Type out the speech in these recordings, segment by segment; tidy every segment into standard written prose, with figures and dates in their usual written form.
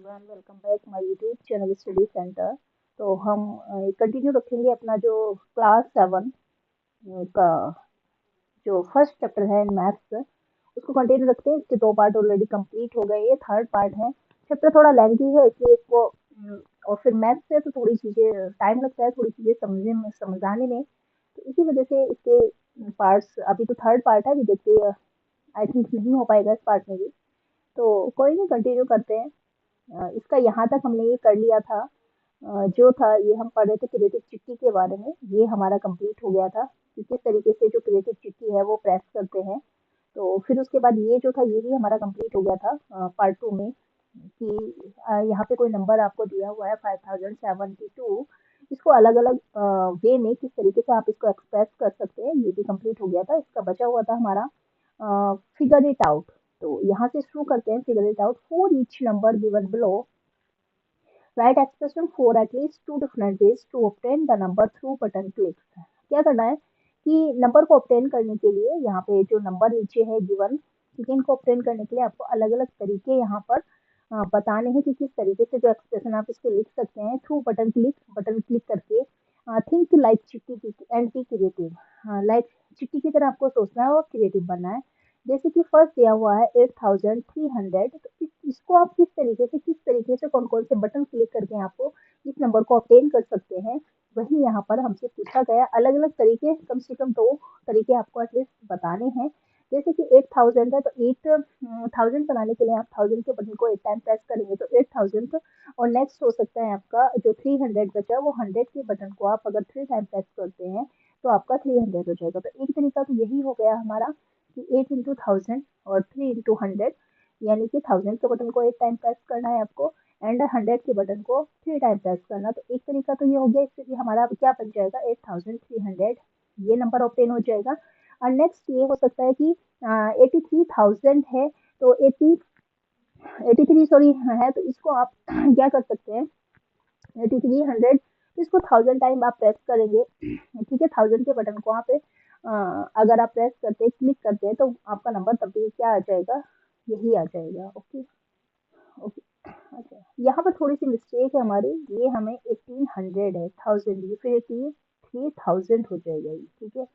Everyone, welcome back my YouTube channel study centre. तो हम continue रखेंगे अपना जो क्लास 7 का जो फर्स्ट चैप्टर है मैथ्स, उसको कंटिन्यू रखते हैं। इसके दो पार्ट ऑलरेडी कंप्लीट हो गए, ये थर्ड पार्ट है। चैप्टर थोड़ा लेंथी है इसलिए इसको और फिर मैथ्स है तो थोड़ी चीज़ें टाइम लगता है, थोड़ी चीज़ें समझाने में। तो इसी वजह से इसके पार्ट्स, अभी तो थर्ड पार्ट है, अभी देखते हैं। आई थिंक नहीं हो पाएगा इस पार्ट में भी, तो कोई नहीं, कंटिन्यू करते हैं। इसका यहाँ तक हमने ये कर लिया था। जो था ये हम पढ़ रहे थे क्रिएटिव चिट्ठी के बारे में, ये हमारा कंप्लीट हो गया था कि किस तरीके से जो क्रिएटिव चिट्ठी है वो प्रेस करते हैं। तो फिर उसके बाद ये जो था ये भी हमारा कंप्लीट हो गया था पार्ट 2 में, कि यहाँ पे कोई नंबर आपको दिया हुआ है 5072, इसको अलग अलग वे में किस तरीके से आप इसको एक्सप्रेस कर सकते हैं, ये भी कंप्लीट हो गया था। इसका बचा हुआ था हमारा फिगर इट आउट। तो यहाँ से शुरू करते हैं। Figure it out for each number given below, write expression for at least two different ways to obtain the number through button clicks. क्या करना है कि नंबर को ऑब्टेन करने के लिए यहाँ पे जो नंबर नीचे है गिवन, ठीक है, इनको ऑब्टेन करने के लिए आपको अलग अलग तरीके यहाँ पर बताने हैं कि किस तरीके से जो एक्सप्रेशन आप इसके लिख सकते हैं थ्रू बटन क्लिक करके। थिंक लाइक चिट्टी एंड बी क्रिएटिव, लाइक चिट्टी की तरह आपको सोचना है और क्रिएटिव बनना है। जैसे कि फर्स्ट दिया हुआ है 8300, तो इसको आप किस तरीके से कौन कौन से बटन क्लिक करके आपको इस नंबर को ऑब्टेन कर सकते हैं, वही यहाँ पर हमसे पूछा गया। अलग अलग तरीके, कम से कम दो तरीके आपको एटलीस्ट बताने हैं। जैसे कि 8000 है तो 8000 बनाने के लिए आप 1000 के बटन को 8 टाइम प्रेस करेंगे तो 8000। और नेक्स्ट हो सकता है आपका जो 300 बचा, वो 100 के बटन को आप अगर 3 टाइम प्रेस करते हैं तो आपका 300 हो जाएगा। तो एक तरीका तो यही हो गया हमारा कि 8 into 1000 और 3 into 100, यानी कि 1000 के बटन को 8 टाइम प्रेस करना है आपको एंड 100 के बटन को 3 टाइम प्रेस करना। तो एक तरीका तो ये हो गया, इससे कि हमारा क्या बन जाएगा 8300, ये नंबर ऑप्टेन हो जाएगा। और नेक्स्ट ये हो सकता है कि 83,000 है तो 83 सॉरी है, तो इसको आप क्या कर सकते हैं, 8300, तो इसको 1000 टाइम आप प्रेस करेंगे, ठीक है। 1000 के बटन को आप अगर आप प्रेस करते हैं, क्लिक करते हैं, तो आपका नंबर तब भी क्या आ जाएगा, यही आ जाएगा। Okay okay. अच्छा, यहाँ पर थोड़ी सी मिस्टेक है हमारी, ये हमें 1800 है, 1000 ये फिर 83,000 हो जाएगा ये, ठीक है।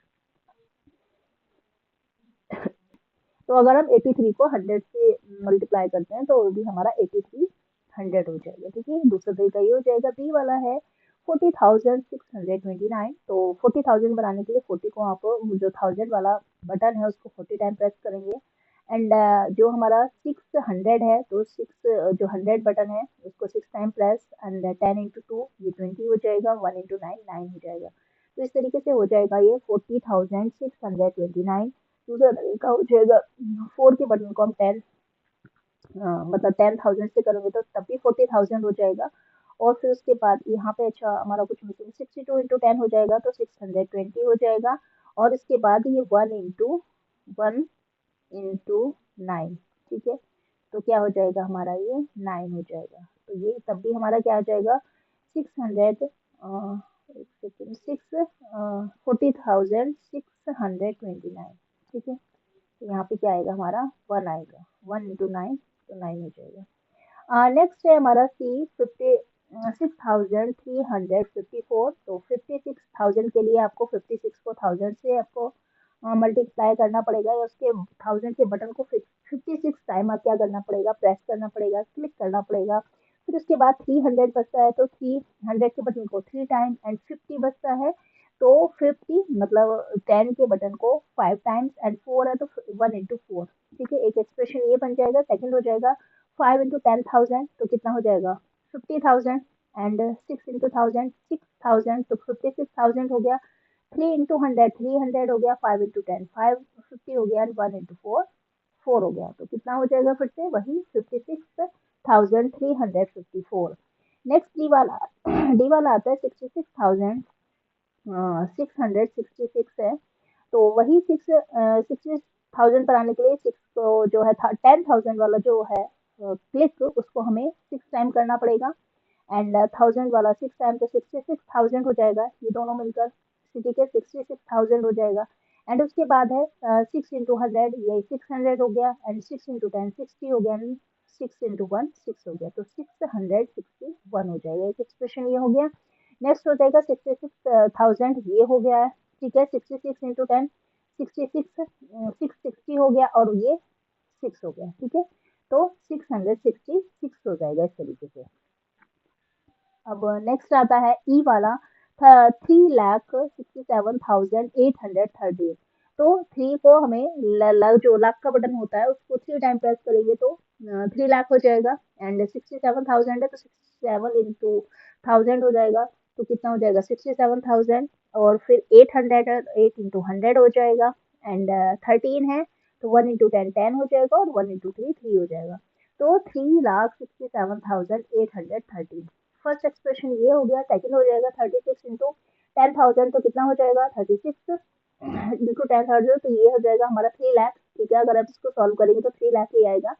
तो अगर हम 83 को 100 से मल्टीप्लाई करते हैं तो वो भी हमारा 8300 हो जाएगा, ठीक है। दूसरा तरीका ये हो जाएगा, बी वाला है 40,629। तो 40,000 बनाने के लिए 40 को आप जो 1000 वाला बटन है उसको 40 टाइम प्रेस करेंगे एंड जो हमारा 600 है तो 6 जो 100 बटन है उसको 6 टाइम प्रेस एंड 10 into 2 ये 20 हो जाएगा, 1 into 9 9 हो जाएगा। तो इस तरीके से हो जाएगा ये 40,629। दूसरा तरीका हो जाएगा 4 के बटन को हम 10 मतलब 10,000 से करोगे तो तब भी 40,000 हो जाएगा। और फिर उसके बाद यहाँ पे अच्छा हमारा कुछ मिसिंग, 62 into 10 हो जाएगा तो 620 हो जाएगा। और इसके बाद ये 1 into 9, ठीक है। तो क्या हो जाएगा हमारा, ये 9 हो जाएगा। तो ये तब भी हमारा क्या हो जाएगा 600, एक सेकेंड, 40,629, ठीक है। तो यहाँ पे क्या आएगा हमारा 1 आएगा, 1 into 9 तो 9 हो जाएगा। नेक्स्ट है हमारा सी 56,354। तो 56,000 के लिए आपको 56 को 1000 से आपको मल्टीप्लाई करना पड़ेगा, या उसके 1000 के बटन को 56 टाइम आप क्या करना पड़ेगा, प्रेस करना पड़ेगा, क्लिक करना पड़ेगा। फिर उसके बाद 300 बचता है तो 300 के बटन को 3 टाइम एंड 50 बचता है तो 50 मतलब 10 के बटन को 5 टाइम्स एंड 4 है तो 1 into 4, ठीक है। एक एक्सप्रेशन ये बन जाएगा। सेकंड हो जाएगा 5 into 10,000, तो कितना हो जाएगा 50,000 एंड 6 into 1000 तो 56,000 हो गया। 3 into 100 300 हो गया, 5 into 10 550 हो गया, 1 into 4 4 हो गया। तो कितना हो जाएगा फिर से वही 56,354। नेक्स्ट डी वाला डी वाला आता है 66,666 है। तो वही 60,000 पर आने के लिए 6 को जो है 10,000 वाला जो है क्लिक, उसको हमें 6 टाइम करना पड़ेगा एंड 1000 वाला 6 टाइम तो 66,000 हो जाएगा, ये दोनों मिलकर, ठीक है, 66,000 हो जाएगा। एंड उसके बाद है 6 into 100, ये 600 हो गया एंड 6 into 10 60 हो गया, 6 इंटू 1 6 हो गया, तो 661 हो जाएगा। एक एक्सप्रेशन ये हो गया। नेक्स्ट हो जाएगा 66,000, ये हो गया है। ठीक है, 66 इंटू 10 66 660 हो गया, और ये 6 हो गया। ठीक है, तो 666 हो जाएगा इस तरीके से। अब नेक्स्ट आता है ई वाला, 3,67,813। तो थ्री को हमें जो लाख का बटन होता है उसको 3 टाइम प्रेस करेंगे तो 3 लाख हो जाएगा। एंड 67,000 है तो 67 इंटू 1000 हो जाएगा, तो कितना हो जाएगा 67,000। और फिर 800 है तो 8 इंटू 100 हो जाएगा। एंड 13 है तो 1 इंटू 10 10 हो जाएगा, और 1 इंटू 3 3 हो जाएगा। तो 3,67,813। फर्स्ट एक्सप्रेशन ये हो गया। सेकंड हो जाएगा 36 इंटू 10,000, तो कितना हो जाएगा 36 इंटू 10,000, तो ये हो जाएगा हमारा 3 लाख। ठीक है, अगर आप इसको सॉल्व करेंगे तो 3 लाख ही आएगा।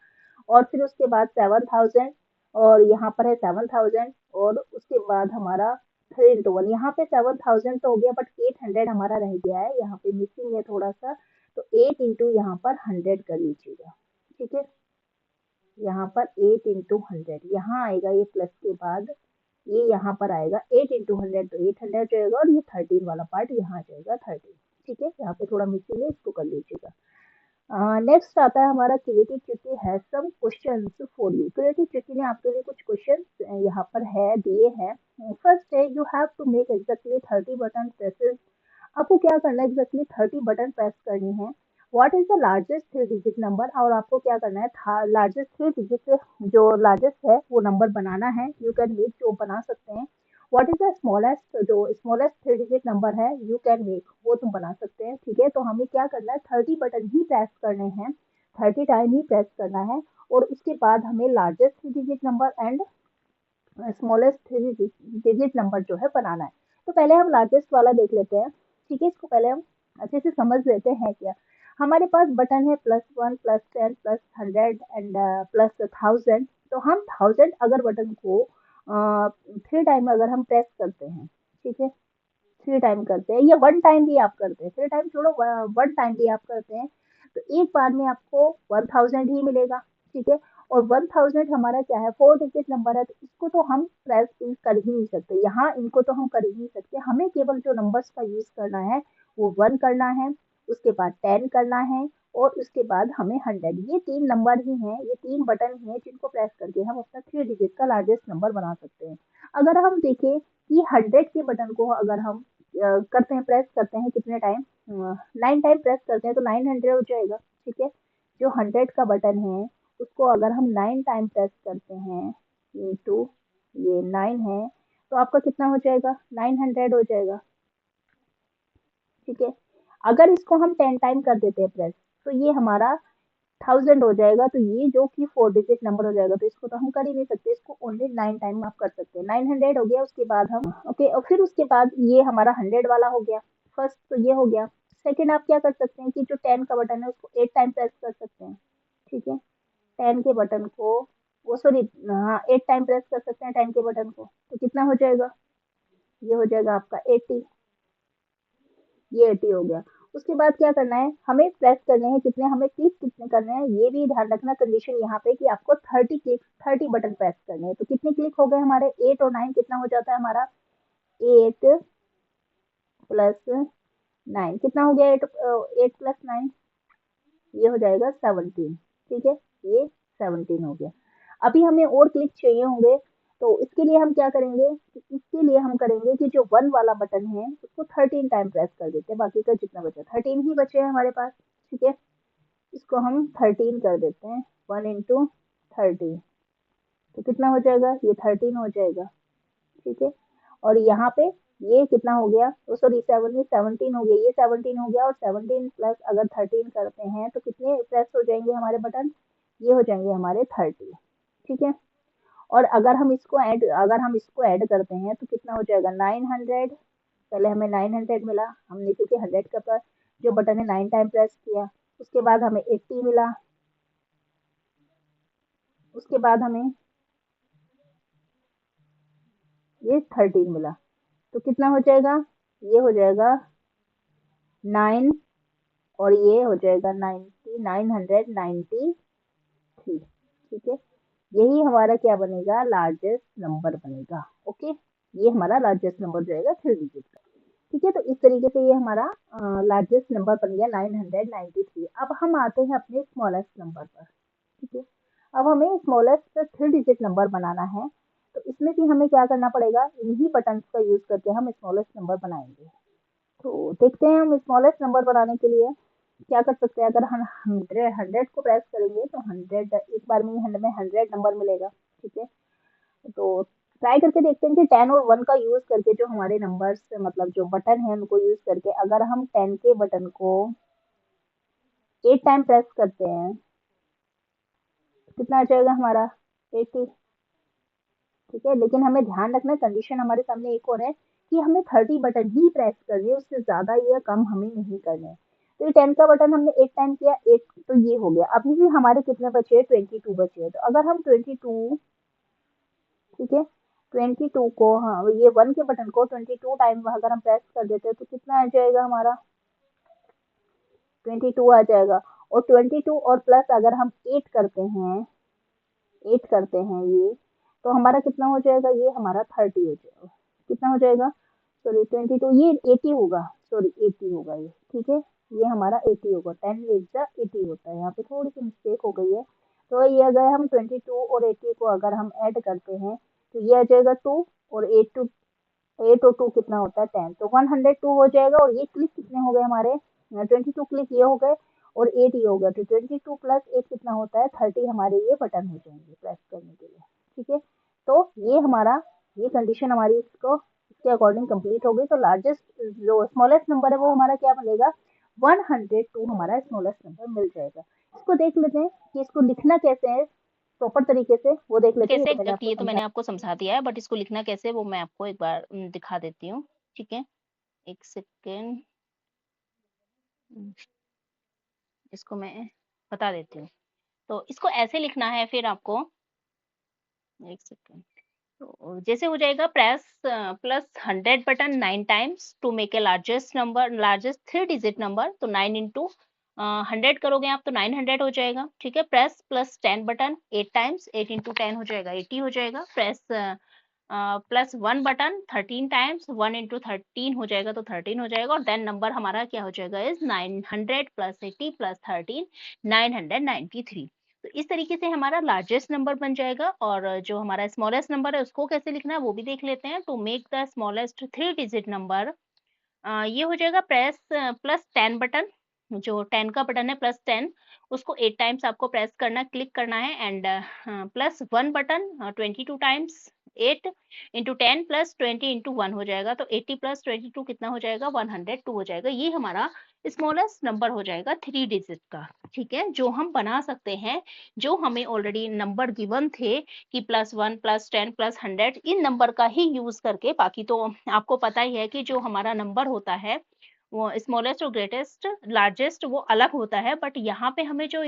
और फिर उसके बाद 7,000, और यहाँ पर है 7,000, और उसके बाद हमारा 3 इंटू 1। यहाँ पे 7,000 तो हो गया, बट 800 हमारा रह गया है, यहाँ पे मिसिंग है थोड़ा सा, तो 8 इंटू यहाँ पर 100 कर लीजिएगा। ठीक है, यहाँ पर 8 इंटू 100 यहाँ आएगा, ये प्लस के बाद ये यहाँ पर आएगा 8 इंटू 100, तो 800 जाएगा, और ये 13 वाला पार्ट यहाँ आ जाएगा 13। ठीक है, यहाँ पे थोड़ा मिसिंग है, इसको कर लीजिएगा। नेक्स्ट आता है हमारा क्रिएटिव चिट्ठी है some questions for you. Creative चिट्ठी ने आपके लिए कुछ क्वेश्चंस यहाँ पर है दिए हैं। फर्स्ट है, you have to make exactly 30 button presses. आपको क्या करना है, एग्जैक्टली 30 बटन प्रेस करनी है। What is the largest 3 digit number, और आपको क्या करना है, लार्जेस्ट 3 डिजिट जो लार्जेस्ट है वो नंबर बनाना है। यू कैन मेक, जो बना सकते हैं। व्हाट इज द स्मॉलेस्ट, जो स्मॉलेस्ट 3 डिजिट नंबर है, यू कैन मेक, वो तुम बना सकते हैं। ठीक है, तो हमें क्या करना है, 30 बटन ही प्रेस करने हैं, 30 टाइम ही प्रेस करना है। और उसके बाद हमें largest 3 digit number and smallest 3 digit number जो है बनाना है। तो पहले हम लार्जेस्ट वाला देख लेते हैं। ठीक है, इसको पहले हम अच्छे से समझ लेते हैं। क्या हमारे पास बटन है, +1 +10 +100 एंड +1000। तो हम 1000 अगर बटन को 3 टाइम अगर हम प्रेस करते हैं, ठीक है, 3 टाइम करते हैं, या 1 टाइम भी आप करते हैं, 3 टाइम छोड़ो, 1 टाइम भी आप करते हैं, तो एक बार में आपको 1000 ही मिलेगा। ठीक है, और 1000 हमारा क्या है, 4 डिजिट नंबर है, तो इसको तो हम प्रेस कर ही नहीं सकते, यहाँ इनको तो हम कर ही नहीं सकते। हमें केवल जो नंबर्स का यूज करना है वो 1 करना है, उसके बाद 10 करना है, और उसके बाद हमें 100। ये 3 नंबर ही हैं, ये 3 बटन ही हैं जिनको प्रेस करके हम अपना 3 डिजिट का लार्जेस्ट नंबर बना सकते हैं। अगर हम देखें कि 100 के बटन को अगर हम करते हैं, प्रेस करते हैं कितने टाइम, 9 टाइम प्रेस करते हैं, तो 900 हो जाएगा। ठीक है, जो 100 का बटन है उसको अगर हम 9 टाइम प्रेस करते हैं इंटू ये 9 है, तो आपका कितना हो जाएगा, 900 हो जाएगा। ठीक है, अगर इसको हम 10 टाइम कर देते हैं प्रेस, तो ये हमारा 1000 हो जाएगा। तो ये जो कि 4 डिजिट नंबर हो जाएगा, तो इसको तो हम कर ही नहीं सकते, इसको ओनली 9 टाइम आप कर सकते हैं। 900 हो गया, उसके बाद हम ओके, और फिर उसके बाद ये हमारा 100 वाला हो गया। फर्स्ट तो ये हो गया। सेकंड आप क्या कर सकते हैं कि जो 10 का बटन है उसको 8 टाइम प्रेस कर सकते हैं। ठीक है, 10 के बटन को, वो सॉरी, हाँ, 8 टाइम प्रेस कर सकते हैं 10 के बटन को, तो कितना हो जाएगा, ये हो जाएगा आपका 80। ये 80 हो गया। उसके बाद क्या करना है, हमें प्रेस करने हैं कितने, हमें क्लिक कितने करने हैं, ये भी ध्यान रखना कंडीशन यहाँ पे कि आपको 30 बटन प्रेस करने हैं। तो कितने क्लिक हो गए हमारे, 8 और 9, कितना हो जाता है हमारा, 8 + 9 कितना हो गया, 8 + 9, ये हो जाएगा 17। ठीक है, ये 17 हो गया। अभी हमें और क्लिक चाहिए होंगे, तो इसके लिए हम क्या करेंगे, इसके लिए हम करेंगे कि जो 1 वाला बटन है उसको 13 टाइम प्रेस कर देते हैं, बाकी का जितना बचा 13 ही बचे हैं हमारे पास। ठीक है, इसको हम 13 कर देते हैं, 1 इंटू 13, तो कितना हो जाएगा, ये 13 हो जाएगा। ठीक है, और यहाँ पे ये कितना हो गया, तो सॉरी 17 हो गया, ये 17 हो गया, और 17 प्लस अगर 13 करते हैं तो कितने प्रेस हो जाएंगे हमारे बटन, ये हो जाएंगे हमारे 30। ठीक है, और अगर हम इसको ऐड करते हैं तो कितना हो जाएगा, 900। पहले हमें 900 मिला, हमने क्योंकि 100 का जो बटन है 9 टाइम प्रेस किया। उसके बाद हमें 80 मिला, उसके बाद हमें ये 13 मिला, तो कितना हो जाएगा, ये हो जाएगा 9, और ये हो जाएगा 90, 993। ठीक है, यही हमारा क्या बनेगा, लार्जेस्ट नंबर बनेगा। ओके, ये हमारा लार्जेस्ट नंबर जाएगा 3 डिजिट का। ठीक है, तो इस तरीके से ये हमारा लार्जेस्ट नंबर बन गया 993। अब हम आते हैं अपने स्मॉलेस्ट नंबर पर। ठीक है, अब हमें स्मॉलेस्ट 3 डिजिट नंबर बनाना है। तो इसमें भी हमें क्या करना पड़ेगा, इन्हीं बटन्स का यूज करके हम स्मॉलेस्ट नंबर बनाएंगे। तो देखते हैं हम स्मॉलेस्ट नंबर बनाने के लिए क्या कर सकते हैं। अगर हम हंड्रेड हंड्रेड को प्रेस करेंगे तो हंड्रेड एक बार में ही हमें 100 नंबर मिलेगा। ठीक है, तो ट्राई करके देखते हैं कि 10 और 1 का यूज करके जो हमारे नंबर्स मतलब जो बटन है उनको यूज करके अगर हम 10 के बटन को 8 टाइम प्रेस करते हैं तो कितना आ जाएगा हमारा, 80। ठीक है, लेकिन हमें ध्यान रखना है, कंडीशन हमारे सामने एक और है कि हमें 30 बटन ही प्रेस करने, उससे ज्यादा या कम हमें नहीं करने। तो ये 10 का बटन हमने 8 टाइम किया, 8 तो ये हो गया। अभी भी हमारे कितने बचे, 22 बचे हैं। तो अगर हम 22, ठीक है, 22 को, हाँ ये 1 के बटन को 22 टाइम अगर हम प्रेस कर देते हैं तो कितना आ जाएगा हमारा, 22 आ जाएगा। और 22 और प्लस अगर हम 8 करते हैं, 8 करते हैं ये, तो हमारा कितना हो जाएगा, ये हमारा 30 हो जाएगा। कितना हो जाएगा, सॉरी 22, ये 80 होगा, सॉरी 80 होगा ये। ठीक है, ये हमारा 80 होगा, 10 8 जा 80 होता है। यहाँ पे थोड़ी सी मिस्टेक हो गई है। तो ये अगर हम 22 और 80 को अगर हम ऐड करते हैं तो ये आ जाएगा 2, और 8 और 2 कितना होता है, 10। तो 102 हो जाएगा। और ये क्लिक कितने हो गए हमारे, 22 क्लिक ये हो गए और 8 ये हो गया। तो 22 प्लस 8 कितना होता है, 30 हमारे ये बटन हो जाएंगे प्रेस करने के लिए। ठीक है, तो ये हमारा, ये कंडीशन हमारी इसको इसके अकॉर्डिंग कंप्लीट हो गई। तो लार्जेस्ट जो स्मॉलेस्ट नंबर है वो हमारा क्या बनेगा, 102 हमारा स्मॉलेस्ट नंबर मिल जाएगा। इसको देख लेते हैं कि इसको लिखना कैसे है प्रॉपर तरीके से, वो देख लेते हैं। ये कैसे तो मैंने एग्जैक्ट, आपको ये तो समझा। मैंने आपको समझा दिया है, बट इसको लिखना कैसे वो मैं आपको एक बार दिखा देती हूँ। ठीक है, एक सेकेंड, इसको मैं बता देती हूँ। तो इसको ऐसे लिखना है फिर आपको, एक सेकेंड। तो जैसे हो जाएगा, press plus 100 button 9 times to make a largest number, largest 3 digit number. तो 9 इंटू 100 करोगे आप तो 900 हो जाएगा। ठीक है, press plus 10 button 8 times, 8 into 10 हो जाएगा 80 हो जाएगा। Press plus 1 button 13 times, 1 into 13 हो जाएगा तो 13 हो जाएगा। और देन नंबर हमारा क्या हो जाएगा, इज 900 प्लस 80 प्लस 13, 993। तो इस तरीके से हमारा लार्जेस्ट नंबर बन जाएगा। और जो हमारा स्मॉलेस्ट नंबर है उसको कैसे लिखना है वो भी देख लेते हैं। To make the smallest 3 digit number, ये हो जाएगा, प्रेस प्लस 10 बटन, जो 10 का बटन है प्लस 10, उसको 8 टाइम्स आपको प्रेस करना, क्लिक करना है। And plus 1 button 22 times, 8 into 10 plus 20 into 1 हो जाएगा। तो 80 प्लस 22 कितना हो जाएगा, 102 हो जाएगा। ये हमारा स्मॉलेस्ट नंबर हो जाएगा 3 डिजिट का। ठीक है, जो हम बना सकते हैं, जो हमें ऑलरेडी नंबर गिवन थे कि +1 +10 +100, इन नंबर का ही यूज करके। बाकी तो आपको पता ही है कि जो हमारा नंबर होता है वो स्मॉलेस्ट और ग्रेटेस्ट लार्जेस्ट वो अलग होता है, बट यहाँ पे हमें जो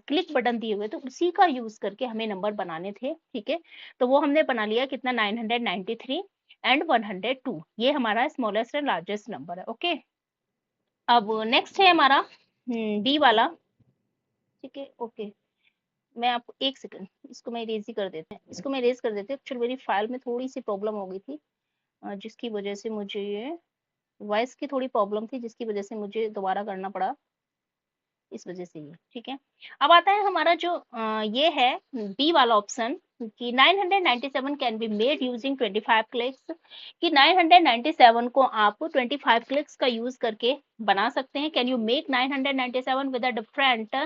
क्लिक बटन दिए हुए तो उसी का यूज करके हमें नंबर बनाने थे। ठीक है, तो वो हमने बना लिया, कितना, 993 एंड 102, ये हमारा स्मॉलेस्ट एंड लार्जेस्ट नंबर है। ओके, अब नेक्स्ट है हमारा बी वाला। ठीक है, ओके, मैं आपको एक सेकंड, इसको मैं इरेज ही कर देते हैं, इसको मैं इरेज कर देते हैं। एक्चुअली मेरी फाइल में थोड़ी सी प्रॉब्लम हो गई थी, जिसकी वजह से मुझे ये वॉइस की थोड़ी प्रॉब्लम थी, जिसकी वजह से मुझे दोबारा करना पड़ा, इस वजह से ये। ठीक है, अब आता है हमारा जो ये है बी वाला ऑप्शन, कि 997 can be made using 25 clicks, कि 997 को आप 25 क्लिक्स का यूज करके बना सकते हैं। Can you make 997 with a different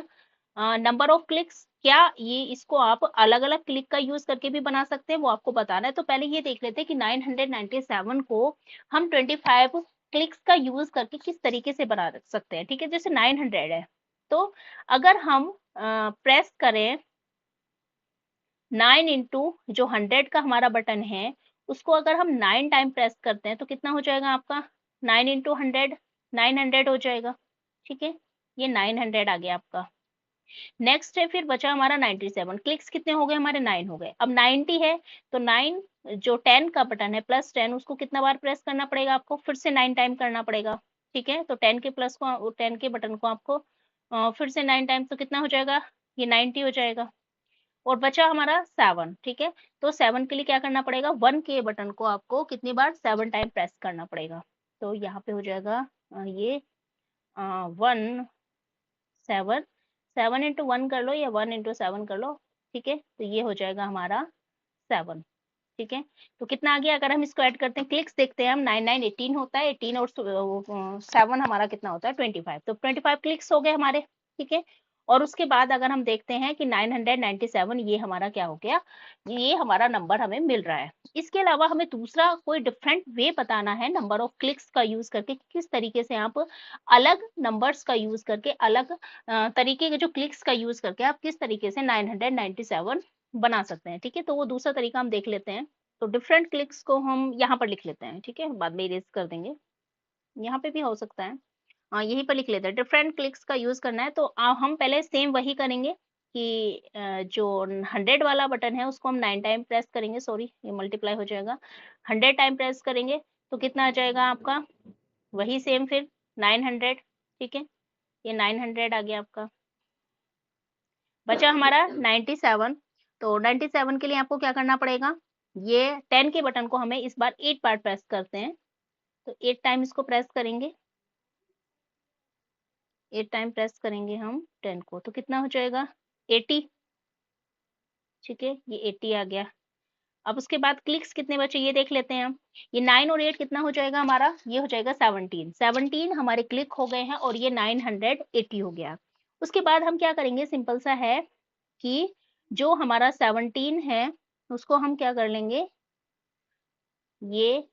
number of clicks, क्या ये इसको आप अलग अलग क्लिक का यूज करके भी बना सकते हैं, वो आपको बताना है। तो पहले ये देख लेते हैं कि 997 को हम 25 क्लिक्स का यूज करके किस तरीके से बना सकते हैं। ठीक है, जैसे 900 है, तो अगर हम प्रेस करें 9 इंटू जो 100 का हमारा बटन है, उसको अगर हम 9 टाइम प्रेस करते हैं तो कितना हो जाएगा आपका, 9 इंटू 100, 900 हो जाएगा। ठीक है, ये 900 आ गया आपका। नेक्स्ट है, फिर बचा हमारा 97, क्लिक्स कितने हो गए हमारे, 9 हो गए। अब 90 है, तो 9 जो 10 का बटन है प्लस 10, उसको कितना बार प्रेस करना पड़ेगा आपको, फिर से 9 टाइम करना पड़ेगा। ठीक है, तो 10 के प्लस को, 10 के बटन को आपको फिर से 9 टाइम, तो कितना हो जाएगा, ये 90 हो जाएगा। और बचा हमारा 7, ठीक है। तो 7 के लिए क्या करना पड़ेगा, 1 के बटन को आपको कितनी बार, 7 टाइम प्रेस करना पड़ेगा। तो यहाँ पे हो जाएगा ये 1 7, 7 इंटू 1 कर लो या 1 इंटू 7 कर लो, ठीक है। तो ये हो जाएगा हमारा 7, ठीक है। तो कितना आ गया, अगर हम इसको ऐड करते हैं, क्लिक्स देखते हैं हम, 9 9 18 होता है, 18 और 7 हमारा कितना होता है 25, तो 25 क्लिक्स हो गए हमारे, ठीक है। और उसके बाद अगर हम देखते हैं कि 997 ये हमारा क्या हो गया, ये हमारा नंबर हमें मिल रहा है। इसके अलावा हमें दूसरा कोई डिफरेंट वे बताना है नंबर ऑफ क्लिक्स का यूज करके, किस तरीके से आप अलग नंबर्स का यूज करके, अलग तरीके के जो क्लिक्स का यूज करके आप किस तरीके से 997 बना सकते हैं, ठीक है। तो वो दूसरा तरीका हम देख लेते हैं। तो डिफरेंट क्लिक्स को हम यहाँ पर लिख लेते हैं, ठीक है, बाद में इरेज कर देंगे, यहाँ पे भी हो सकता है। यहीं पर लिख लेते हैं, डिफरेंट क्लिक्स का यूज करना है। तो हम पहले सेम वही करेंगे कि जो 100 वाला बटन है उसको हम 9 टाइम प्रेस करेंगे, सॉरी ये मल्टीप्लाई हो जाएगा, 100 टाइम प्रेस करेंगे तो कितना आ जाएगा आपका, वही सेम फिर 900, ठीक है। ये 900 आ गया आपका। बचा हमारा 97, तो 97 के लिए आपको क्या करना पड़ेगा, ये 10 के बटन को हमें इस बार 8 बार प्रेस करते हैं, तो 8 टाइम इसको प्रेस करेंगे, 8 टाइम प्रेस करेंगे हम 10 को, तो कितना हो जाएगा 80, ठीक है, ये 80 आ गया। अब उसके बाद क्लिक्स कितने बचे ये देख लेते हैं हम, ये 9 और 8 कितना हो जाएगा हमारा, ये हो जाएगा 17, 17 हमारे क्लिक हो गए हैं और ये 980 हो गया। उसके बाद हम क्या करेंगे, सिंपल सा है कि जो हमारा 17 है उसको हम क्या कर लेंगे, ये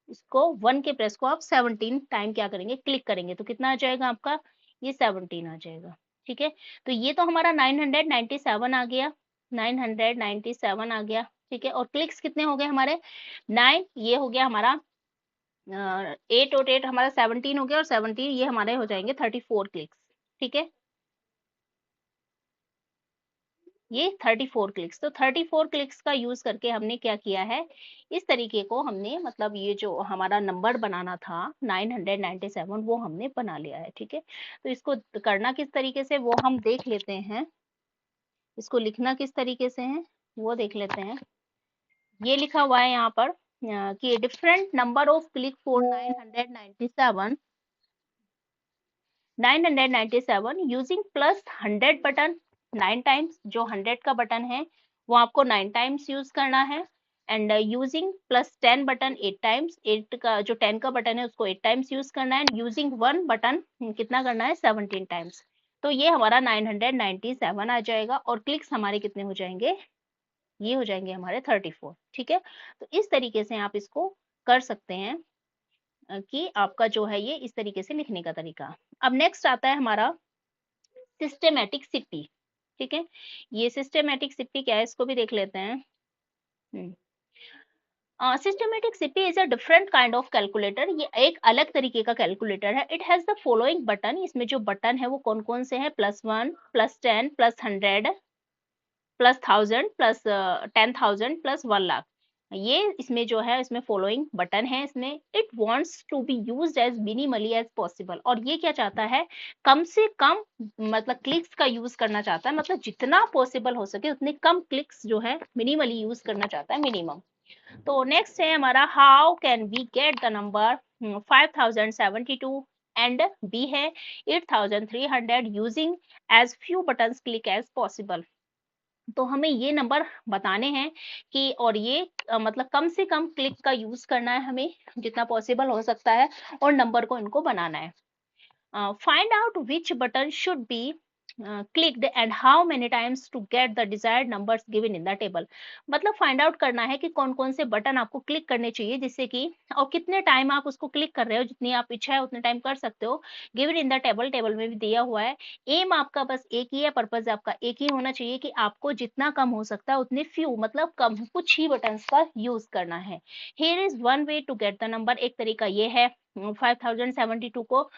इसको 1 के प्रेस को आप 17 टाइम क्या करेंगे, क्लिक करेंगे, तो कितना आ जाएगा आपका, ये 17 आ जाएगा, ठीक है। तो ये तो हमारा 997 आ गया, 997 आ गया, ठीक है। और क्लिक्स कितने हो गए हमारे 9, ये हो गया हमारा 8 और 8 हमारा 17 हो गया, और 17 ये हमारे हो जाएंगे 34 क्लिक्स, ठीक है। ये 34 क्लिक्स, तो 34 क्लिक्स का यूज करके हमने क्या किया है, इस तरीके को हमने, मतलब ये जो हमारा नंबर बनाना था 997 वो हमने बना लिया है, ठीक है। तो इसको करना किस तरीके से वो हम देख लेते हैं, इसको लिखना किस तरीके से है वो देख लेते हैं। ये लिखा हुआ है यहाँ पर कि different number of click for 997 using plus 100 button 9 times, जो 100 का बटन है वो आपको 9 टाइम्स यूज करना है, and using plus 10 button 8 times, 8 का जो 10 का बटन है उसको 8 टाइम्स यूज करना है, एंड यूजिंग 1 बटन कितना करना है 17 टाइम्स। तो ये हमारा 997 आ जाएगा, और क्लिक्स हमारे कितने हो जाएंगे, ये हो जाएंगे हमारे 34, ठीक है। तो इस तरीके से आप इसको कर सकते हैं कि आपका जो है ये इस तरीके से लिखने का तरीका। अब नेक्स्ट आता है हमारा सिस्टेमेटिक सिटी, ठीक है। ये सिस्टेमेटिक सिटी क्या है इसको भी देख लेते हैं। Systematic city is a different kind of calculator, ये एक अलग तरीके का कैलकुलेटर है। It has the following button, इसमें जो बटन है वो कौन कौन से हैं, +1 +10 +100 +1000 +10,000 +1,00,000, ये इसमें जो है इसमें फॉलोइंग बटन है इसमें। It wants to be used as minimally as possible, और ये क्या चाहता है, कम से कम मतलब क्लिक्स का यूज करना चाहता है, मतलब जितना पॉसिबल हो सके उतने कम क्लिक्स जो है मिनिमली यूज करना चाहता है, मिनिमम। तो नेक्स्ट है हमारा, how can we get the number 5072, and B है 8300 using as few buttons click as possible. तो हमें ये नंबर बताने हैं कि, और ये मतलब कम से कम क्लिक का यूज करना है हमें जितना पॉसिबल हो सकता है, और नंबर को इनको बनाना है। Find out which button should be clicked and how many times to get the desired numbers given in the table, मतलब फाइंड आउट करना है कि कौन कौन से बटन आपको क्लिक करने चाहिए जिससे कि, और कितने टाइम आप उसको क्लिक कर रहे हो, जितनी आप इच्छा है उतने टाइम कर सकते हो, given in the table, table में भी दिया हुआ है। एम आपका बस एक ही है, पर्पज आपका एक ही होना चाहिए कि आपको जितना कम हो सकता है उतने फ्यू, मतलब कम कुछ ही बटन का यूज करना है। Here is one way to get the number, एक तरीका ये है 5072 को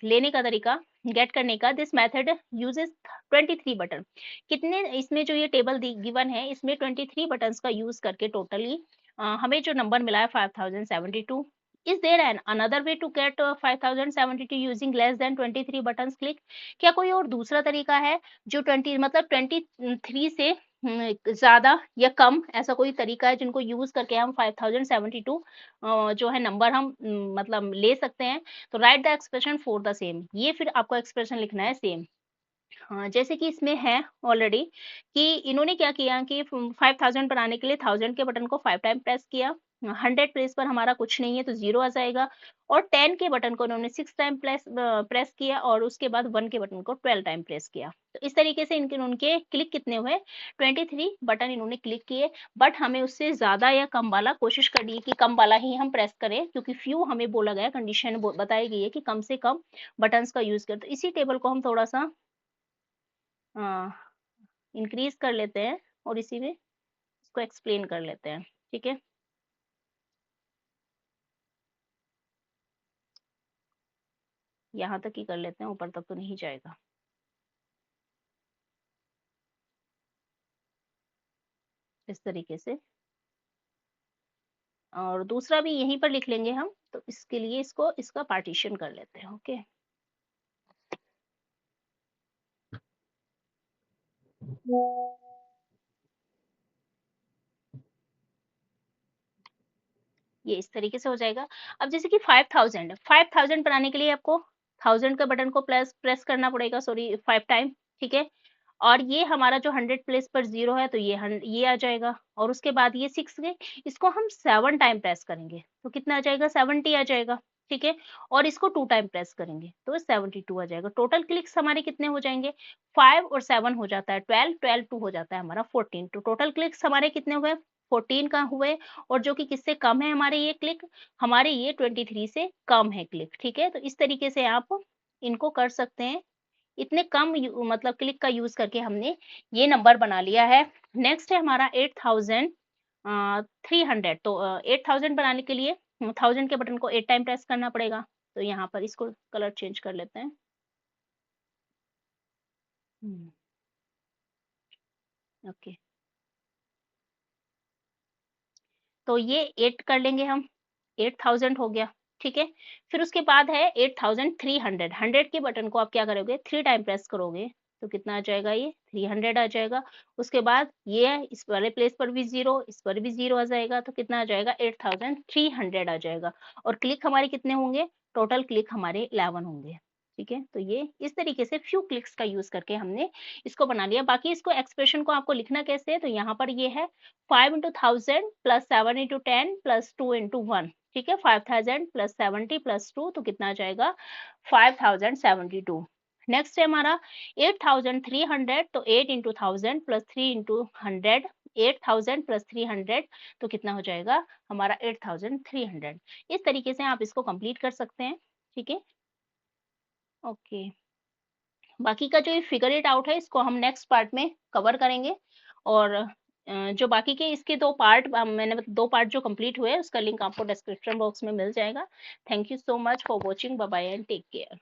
लेने का तरीका, गेट करने का। दिस मेथड यूजेस 23 बटन, कितने इसमें जो ये टेबल गिवन है इसमें 23 बटन्स का यूज करके टोटली हमें जो नंबर मिला है 5072, Is there an another way to get 5072 using less than 23 buttons click? क्या कोई और दूसरा तरीका है जो 20 मतलब 23 से ज्यादा या कम, ऐसा कोई तरीका है जिनको यूज करके हम 5072 जो है नंबर हम मतलब ले सकते हैं? तो right the expression for the same, ये फिर आपको एक्सप्रेशन लिखना है सेम। हाँ, जैसे कि इसमें है ऑलरेडी कि इन्होंने क्या किया कि 5000 बनाने के लिए 1000 के बटन को 5 टाइम प्रेस किया, 100 प्लेस पर हमारा कुछ नहीं है तो 0 आ जाएगा, और 10 के बटन को इन्होंने 6 टाइम प्रेस किया, और उसके बाद 1 के बटन को 12 टाइम प्रेस किया। तो इस तरीके से इनके उनके क्लिक कितने हुए, 23 बटन इन्होंने क्लिक किए। बट हमें उससे ज्यादा या कम वाला कोशिश करनी है कि कम वाला ही हम प्रेस करें, क्योंकि फ्यू हमें बोला गया, कंडीशन बताई गई है कि कम से कम बटन्स का यूज करें। तो इसी टेबल को हम थोड़ा सा इंक्रीज कर लेते हैं और इसी में इसको एक्सप्लेन कर लेते हैं। ठीक है, यहाँ तक ही कर लेते हैं, ऊपर तक तो नहीं जाएगा। इस तरीके से, और दूसरा भी यहीं पर लिख लेंगे हम, तो इसके लिए इसको इसका पार्टीशन कर लेते हैं। ओके, ये इस तरीके से हो जाएगा। अब जैसे कि 5000 बनाने के लिए आपको 1000 का बटन को प्रेस करना पड़ेगा, सॉरी 5 टाइम। ठीक है, और ये हमारा जो 100 प्लेस पर 0 है तो ये आ जाएगा, और उसके बाद ये 6 गए, इसको हम 7 टाइम प्रेस करेंगे तो कितना आ जाएगा, 70 आ जाएगा। ठीक है, और इसको 2 टाइम प्रेस करेंगे तो 72 आ जाएगा। टोटल क्लिक्स हमारे कितने हो जाएंगे, 5 और 7 हो जाता है 12, 12 2 हो जाता है हमारा 14। तो टोटल क्लिक्स हमारे कितने हुए, 14 का हुए, और जो कि किससे कम है हमारे ये क्लिक, हमारे ये 23 से कम है क्लिक। ठीक है, तो इस तरीके से आप इनको कर सकते हैं। इतने कम मतलब क्लिक का यूज करके हमने ये नंबर बना लिया है। नेक्स्ट है हमारा 8300। तो 8000 बनाने के लिए 1000 के बटन को 8 टाइम प्रेस करना पड़ेगा। तो यहाँ पर इसको कलर चेंज कर लेते हैं। ओके, तो ये 8 कर लेंगे हम, 8000 हो गया। ठीक है, फिर उसके बाद है 8300। 100 के बटन को आप क्या करोगे, 3 टाइम प्रेस करोगे तो कितना आ जाएगा, ये 300 आ जाएगा। उसके बाद ये इस वाले प्लेस पर भी 0, इस पर भी 0 आ जाएगा, तो कितना आ जाएगा, 8300 आ जाएगा। और क्लिक हमारे कितने होंगे, टोटल क्लिक हमारे 11 होंगे। ठीक है, तो ये इस तरीके से फ्यू क्लिक्स का यूज करके हमने इसको बना लिया। बाकी इसको एक्सप्रेशन को आपको लिखना कैसे है, तो यहाँ पर ये है 5 into 1000 plus 7 into 10 plus 2 into 1। ठीक है, 5000 plus 70 plus 2 तो कितना आ जाएगा, 5072। नेक्स्ट है हमारा 8300। तो 8 into 1000 plus 3 into 100, 8000 plus 300 तो कितना हो जाएगा हमारा 8300। इस तरीके से आप इसको कंप्लीट कर सकते हैं। ठीक है, ओके। बाकी का जो ये फिगर इट आउट है इसको हम नेक्स्ट पार्ट में कवर करेंगे। और जो बाकी के इसके 2 पार्ट मैंने 2 पार्ट जो कंप्लीट हुए उसका लिंक आपको डिस्क्रिप्शन बॉक्स में मिल जाएगा। Thank you so much for watching, bye bye and take care.